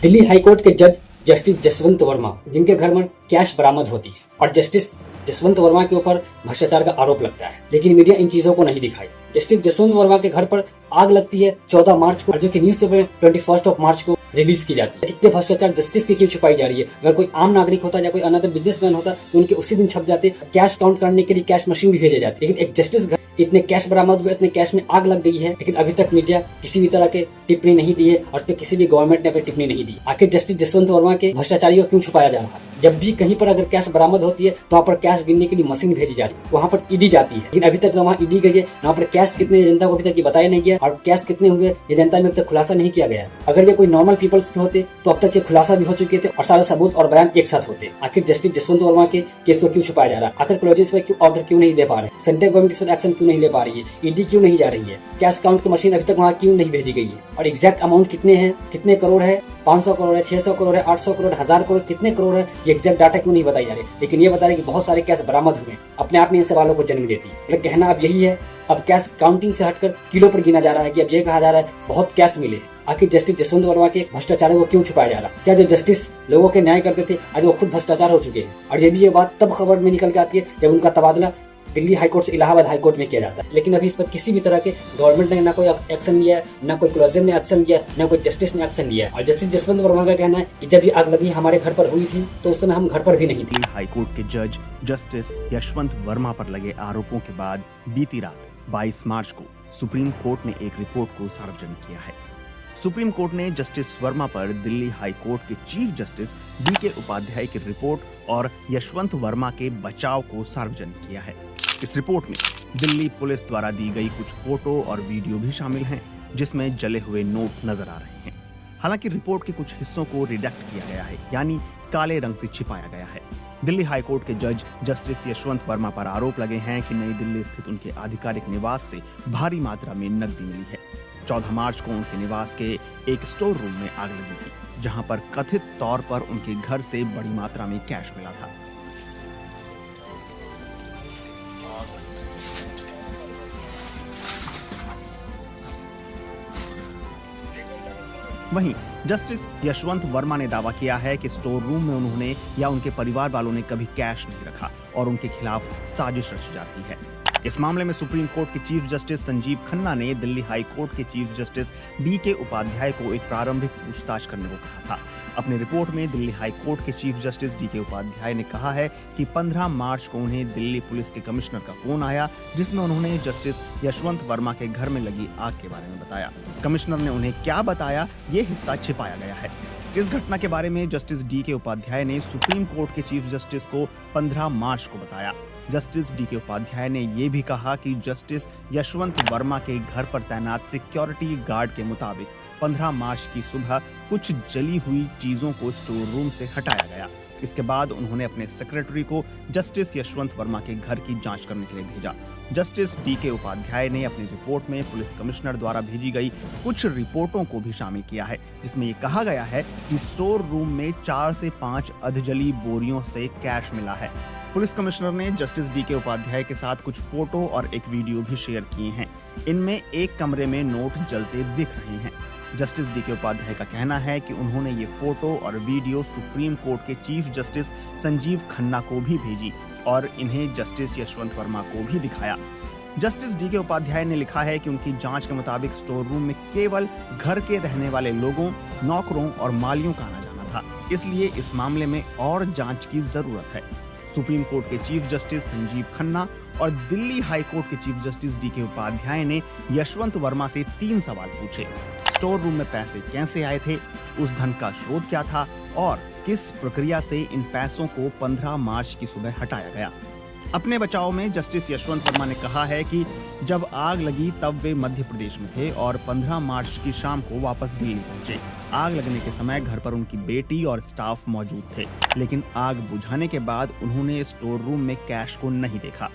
Delhi high court के जज justice Jaswant Verma, जिनके घर में कैश बरामद होती है और जस्टिस जसवंत वर्मा के ऊपर भ्रष्टाचार का आरोप लगता है, लेकिन मीडिया इन चीजों को नहीं दिखाई। जस्टिस जसवंत वर्मा के घर पर आग लगती है 14 मार्च को, जो कि न्यूज़पेपर में 21 मार्च को रिलीज की जाती है। इतने भ्रष्टाचार जस्टिस की क्यों छुपाई जा रही है? अगर कोई आम नागरिक होता या कोई अनदर बिजनेसमैन होता तो उनके उसी दिन छप जाते, कैश काउंट करने के लिए कैश मशीन भी भेजे जाती। लेकिन एक जस्टिस घर इतने कैश बरामद हुए, इतने कैश में आग लग गई है, लेकिन अभी तक मीडिया किसी भी तरह के टिप्पणी नहीं दी है और उस पर किसी भी गवर्नमेंट ने टिप्पणी नहीं दी। आखिर जस्टिस जसवंत वर्मा के भ्रष्टाचारियों को क्यों छुपाया जा रहा है? जब भी कहीं पर अगर कैश बरामद होती है तो वहाँ पर कैश गिनने के लिए मशीन भेजी जाती है, वहाँ पर ईडी जाती है, लेकिन अभी तक वहाँ ईडी गई है, वहाँ पर कैश कितने जनता को अभी तक ये बताया नहीं गया और कैश कितने हुए ये जनता में अभी तक खुलासा नहीं किया गया। अगर ये कोई नॉर्मल पीपल्स के होते तो अब तक ये खुलासा भी हो चुके थे और सारे सबूत और बयान एक साथ होते। आखिर जस्टिस जसवंत वर्मा के केस को क्यों छुपाया जा रहा है? आखिर क्लोजेस पर क्यों ऑर्डर क्यों नहीं दे पा रहे? सेंट्रल गवर्नमेंट इस पर एक्शन क्यों नहीं ले पा रही है? ईडी क्यों नहीं जा रही है? कैश काउंट की मशीन अभी तक वहाँ क्यों नहीं भेजी गई है? और एग्जैक्ट अमाउंट कितने हैं, कितने करोड़ है, 500 करोड़ है, 600 करोड़ है, 800 करोड़, 1000 करोड़, कितने करोड़ है, ये एग्जैक्ट डाटा क्यों नहीं बताई जा रही? लेकिन ये बता रहे कि बहुत सारे कैश बरामद हुए, अपने आप में इन सवालों को जन्म देती है। मतलब कहना अब यही है, अब कैश काउंटिंग से हटकर किलो पर गिना जा रहा है कि अब ये कहा जा रहा है बहुत कैश मिले। आखिर जस्टिस जसवंत वर्मा के भ्रष्टाचार को क्यों छुपाया जा रहा है? क्या जो जस्टिस लोगों के न्याय करते थे आज वो खुद भ्रष्टाचार हो चुके हैं? और ये भी ये बात तब खबर में निकल के आती है जब उनका तबादला दिल्ली हाईकोर्ट से इलाहाबाद हाईकोर्ट में किया जाता है। लेकिन अभी इस पर किसी भी तरह के गवर्नमेंट ने ना कोई एक्शन लिया है, ना कोई क्लोजर ने एक्शन लिया, ना कोई जस्टिस ने एक्शन लिया। और जस्टिस जसवंत वर्मा का कहना है कि जब ये आग लगी हमारे घर पर हुई थी तो उस समय हम घर पर भी नहीं थे। हाईकोर्ट के जज जस्टिस यशवंत वर्मा पर लगे आरोपों के बाद बीती रात 22 मार्च को सुप्रीम कोर्ट ने एक रिपोर्ट को सार्वजनिक किया है। सुप्रीम कोर्ट ने जस्टिस वर्मा पर दिल्ली हाई कोर्ट के चीफ जस्टिस DK उपाध्याय की रिपोर्ट और यशवंत वर्मा के बचाव को सार्वजनिक किया है। इस रिपोर्ट में दिल्ली पुलिस द्वारा दी गई कुछ फोटो और वीडियो भी शामिल हैं, जिसमें जले हुए नोट नजर आ रहे हैं। हालांकि रिपोर्ट के कुछ हिस्सों को रिडक्ट किया गया है, यानी काले रंग से छिपाया गया है। दिल्ली हाई कोर्ट के जज जस्टिस यशवंत वर्मा पर आरोप लगे हैं कि नई दिल्ली स्थित उनके आधिकारिक निवास से भारी मात्रा में नकदी मिली है। 14 मार्च को उनके निवास के एक स्टोर रूम में आग लगी थी, जहां पर कथित तौर पर उनके घर से बड़ी मात्रा में कैश मिला था। वहीं जस्टिस यशवंत वर्मा ने दावा किया है कि स्टोर रूम में उन्होंने या उनके परिवार वालों ने कभी कैश नहीं रखा और उनके खिलाफ साजिश रची जाती है। इस मामले में सुप्रीम कोर्ट के चीफ जस्टिस संजीव खन्ना ने दिल्ली हाई कोर्ट के चीफ जस्टिस DK उपाध्याय को एक प्रारंभिक पूछताछ करने को कहा था। अपनी रिपोर्ट में दिल्ली हाई कोर्ट के चीफ जस्टिस DK उपाध्याय ने कहा है कि 15 मार्च को उन्हें दिल्ली पुलिस के कमिश्नर का फोन आया, जिसमें उन्होंने जस्टिस यशवंत वर्मा के घर में लगी आग के बारे में बताया। कमिश्नर ने उन्हें क्या बताया, ये हिस्सा छिपाया गया है। इस घटना के बारे में जस्टिस DK उपाध्याय ने सुप्रीम कोर्ट के चीफ जस्टिस को 15 मार्च को बताया। जस्टिस DK उपाध्याय ने यह भी कहा कि जस्टिस यशवंत वर्मा के घर पर तैनात सिक्योरिटी गार्ड के मुताबिक 15 मार्च की सुबह कुछ जली हुई चीजों को स्टोर रूम से हटाया गया। इसके बाद उन्होंने अपने सेक्रेटरी को जस्टिस यशवंत वर्मा के घर की जांच करने के लिए भेजा। जस्टिस DK उपाध्याय ने अपनी रिपोर्ट में पुलिस कमिश्नर द्वारा भेजी गई कुछ रिपोर्टों को भी शामिल किया है, जिसमें ये कहा गया है कि स्टोर रूम में 4 से 5 अधजली बोरियों से कैश मिला है। पुलिस कमिश्नर ने जस्टिस DK उपाध्याय के साथ कुछ फोटो और एक वीडियो भी शेयर किए हैं। इनमें एक कमरे में नोट जलते दिख रहे हैं। जस्टिस DK उपाध्याय का कहना है कि उन्होंने ये फोटो और वीडियो सुप्रीम कोर्ट के चीफ जस्टिस संजीव खन्ना को भी भेजी और इन्हें जस्टिस यशवंत वर्मा को भी दिखाया। जस्टिस DK उपाध्याय ने लिखा है कि उनकी जांच के मुताबिक स्टोर रूम में केवल घर के रहने वाले लोगों, नौकरों और मालियों का आना जाना था, इसलिए इस मामले में और जांच की जरूरत है। सुप्रीम कोर्ट के चीफ जस्टिस संजीव खन्ना और दिल्ली हाई कोर्ट के चीफ जस्टिस DK उपाध्याय ने यशवंत वर्मा से 3 सवाल पूछे। स्टोर रूम में पैसे कैसे आए थे, उस धन का स्रोत क्या था और किस प्रक्रिया से इन पैसों को 15 मार्च की सुबह हटाया गया। अपने बचाव में जस्टिस यशवंत वर्मा ने कहा है कि जब आग लगी तब वे मध्य प्रदेश में थे और 15 मार्च की शाम को वापस दिल्ली पहुंचे। आग लगने के समय घर पर उनकी बेटी और स्टाफ मौजूद थे, लेकिन आग बुझाने के बाद उन्होंने स्टोर रूम में कैश को नहीं देखा।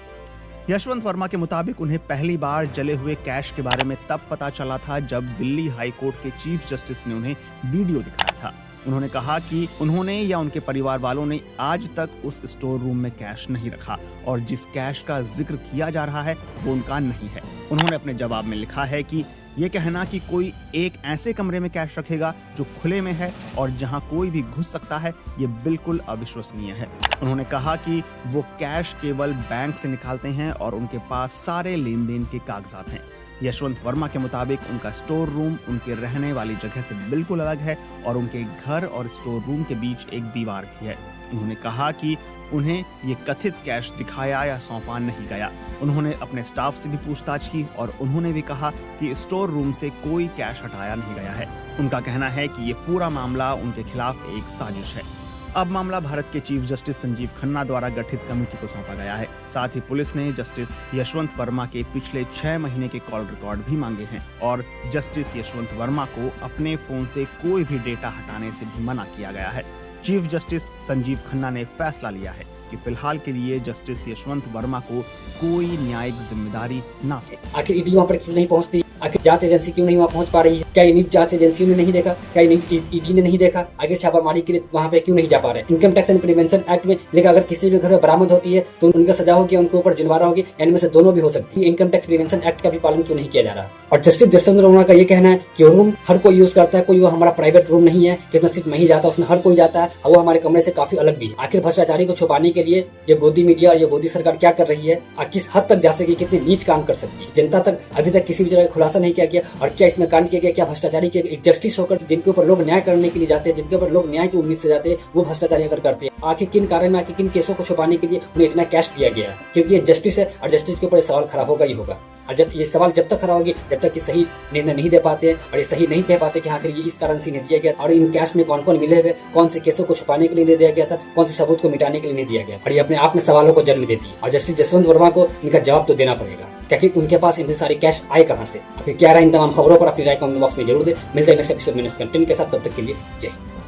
यशवंत वर्मा के मुताबिक उन्हें पहली बार जले हुए कैश के बारे में तब पता चला था जब दिल्ली हाई कोर्ट के चीफ जस्टिस ने उन्हें वीडियो दिखाया था। उन्होंने कहा कि उन्होंने या उनके परिवार वालों ने आज तक उस स्टोर रूम में कैश नहीं रखा और जिस कैश का जिक्र किया जा रहा है वो उनका नहीं है। उन्होंने अपने जवाब में लिखा है कि ये कहना कि कोई एक ऐसे कमरे में कैश रखेगा जो खुले में है और जहां कोई भी घुस सकता है, ये बिल्कुल अविश्वसनीय है। उन्होंने कहा कि वो कैश केवल बैंक से निकालते हैं और उनके पास सारे लेन देन के कागजात हैं। यशवंत वर्मा के मुताबिक उनका स्टोर रूम उनके रहने वाली जगह से बिल्कुल अलग है और उनके घर और स्टोर रूम के बीच एक दीवार भी है। उन्होंने कहा कि उन्हें ये कथित कैश दिखाया या सौंपा नहीं गया। उन्होंने अपने स्टाफ से भी पूछताछ की और उन्होंने भी कहा कि स्टोर रूम से कोई कैश हटाया नहीं गया है। उनका कहना है कि ये पूरा मामला उनके खिलाफ एक साजिश है। अब मामला भारत के चीफ जस्टिस संजीव खन्ना द्वारा गठित कमेटी को सौंपा गया है। साथ ही पुलिस ने जस्टिस यशवंत वर्मा के पिछले 6 महीने के कॉल रिकॉर्ड भी मांगे हैं और जस्टिस यशवंत वर्मा को अपने फोन से कोई भी डेटा हटाने से भी मना किया गया है। चीफ जस्टिस संजीव खन्ना ने फैसला लिया है कि फिलहाल के लिए जस्टिस यशवंत वर्मा को कोई न्यायिक जिम्मेदारी ना सौंपे। आखिर ईडी वहाँ पर क्यों नहीं पहुँचती? आखिर जांच एजेंसी क्यों नहीं वहाँ पहुँच पा रही है? क्या ईडी जांच एजेंसी ने नहीं देखा? क्या ईडी ने नहीं देखा? आखिर छापामारी के लिए वहाँ पे क्यों नहीं जा पा रहे? Income tax and prevention act में लेकर अगर किसी भी घर में बरामद होती है तो उनका सजा होगी, उनके ऊपर जुर्माना होगी, इनमें से दोनों भी हो सकती है। इनकम टैक्स प्रिवेंशन एक्ट का भी पालन क्यों नहीं किया जा रहा? और जस्टिस जसवंत वर्मा का ये कहना है कि रूम हर कोई यूज करता है, कोई वो हमारा प्राइवेट रूम नहीं है कि उसमें सिर्फ मैं ही जाता, उसमें हर कोई जाता है और वो हमारे कमरे से काफी अलग भी है। आखिर भ्रष्टाचारी को छुपाने के लिए ये गोदी मीडिया और ये गोदी सरकार क्या कर रही है और किस हद तक जा सके, कितनी नीच काम कर सकती है? जनता तक अभी तक किसी भी तरह का खुलासा नहीं किया गया। और क्या इसमें कांड किया गया? क्या भ्रष्टाचारी के एक जस्टिस होकर जिनके ऊपर लोग न्याय करने के लिए जाते हैं, जिनके ऊपर लोग न्याय की उम्मीद से जाते हैं, वो भ्रष्टाचारी अगर करते हैं? आखिर किन कारण में, आखिर किन केसों को छुपाने के लिए उन्हें इतना कैश दिया गया है? क्योंकि ये जस्टिस है और जस्टिस के ऊपर सवाल खड़ा होगा ही होगा। और जब ये सवाल जब तक खड़ा होगी, जब तक कि सही निर्णय नहीं दे पाते और ये सही नहीं कह पाते कि आखिर ये इस कारण से नहीं दिया गया और इन कैश में कौन कौन मिले हुए, कौन से केसों को छुपाने के लिए नहीं दिया गया था, कौन से सबूत को मिटाने के लिए नहीं दिया गया, और ये अपने आप में सवालों को जन्म देती है। और जस्टिस जसवंत वर्मा को इनका जवाब तो देना पड़ेगा क्योंकि उनके पास इतने सारे कैश आए कहाँ से। फिर क्या रहा इन तमाम खबरों पर अपनी राय कमेंट बॉक्स में जरूर दे। मिलते हैं नेक्स्ट एपिसोड में नेक्स्ट कंटेंट के साथ, तब तक के लिए जय हिंद।